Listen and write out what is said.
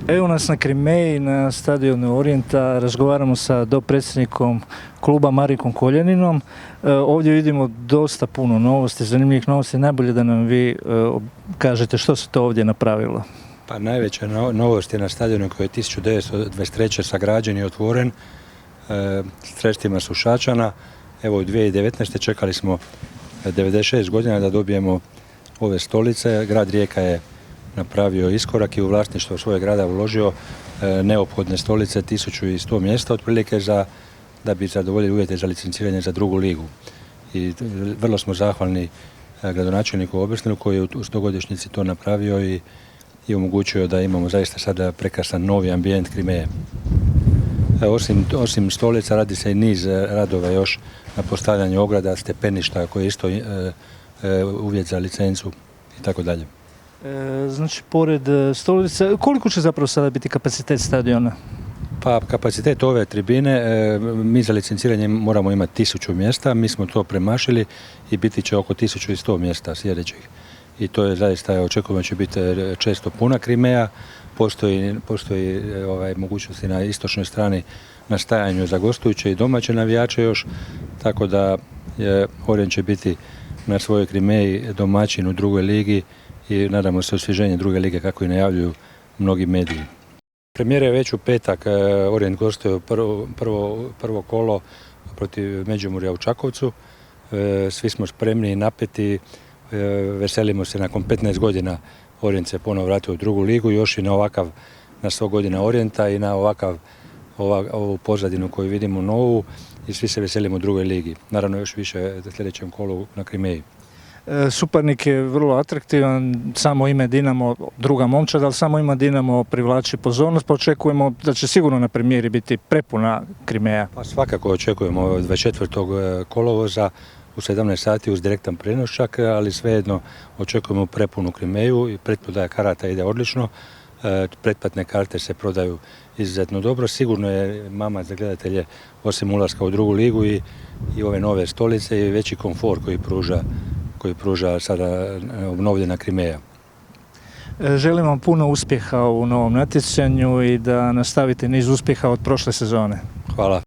Evo nas na Krimeji, na stadionu Orijenta, razgovaramo sa dopredsjednikom kluba Marinkom Koljaninom. Ovdje vidimo dosta puno novosti, zanimljivih novosti. Najbolje da nam vi kažete što se to ovdje napravilo. Pa najveća novost je na stadionu koji je 1923. sagrađen i otvoren sredstvima Sušačana. Evo u 2019. čekali smo 96 godina da dobijemo ove stolice. Grad Rijeka je napravio iskorak i u vlasništvo svojeg grada uložio neophodne stolice, 1100 mjesta otprilike da bi zadovoljili uvjete za licenciranje za drugu ligu. I vrlo smo zahvalni gradonačelniku Obersnelu koji je u 100-godišnjici to napravio i omogućio da imamo zaista sada prekrasan novi ambijent Krimeje. Osim stolica radi se i niz radova još na postavljanju ograda, stepeništa koji je isto uvjet za licencu i tako dalje. Znači, pored stolica, koliko će zapravo sada biti kapacitet stadiona? Pa kapacitet ove tribine, mi za licenciranje moramo imati 1000 mjesta, mi smo to premašili i biti će oko 1100 mjesta sljedećih. I to je zaista, očekujemo da će biti često puna Krimeja, postoji mogućnosti na istočnoj strani na stajanju za gostujuće i domaće navijače još, tako da Orient će biti na svojoj Krimeji domaćin u drugoj ligi i nadamo se osvježenje druge lige kako i najavljuju mnogi mediji. Premijera je već u petak, Orient gostuje prvo kolo protiv Međimurja u Čakovcu. Svi smo spremni i napeti, veselimo se nakon 15 godina Orient se ponovo vratio u drugu ligu, još i na 100 godina Orijenta i na ovu pozadinu koju vidimo novu i svi se veselimo u drugoj ligi. Naravno još više sljedećem kolu na Krimeji. Suparnik je vrlo atraktivan, samo ime Dinamo, druga momčad, ali samo ime Dinamo privlači pozornost, pa očekujemo da će sigurno na premijeri biti prepuna Krimeja. Pa svakako očekujemo 24. kolovoza u 17 sati uz direktan prenos čak, ali svejedno očekujemo prepunu Krimeju i pretprodaja karata ide odlično. Pretplatne karte se prodaju izuzetno dobro. Sigurno je mama za gledatelje osim ulaska u drugu ligu i ove nove stolice i veći komfor koji pruža sada obnovljena Krimeja. Želim vam puno uspjeha u novom natjecanju i da nastavite niz uspjeha od prošle sezone. Hvala.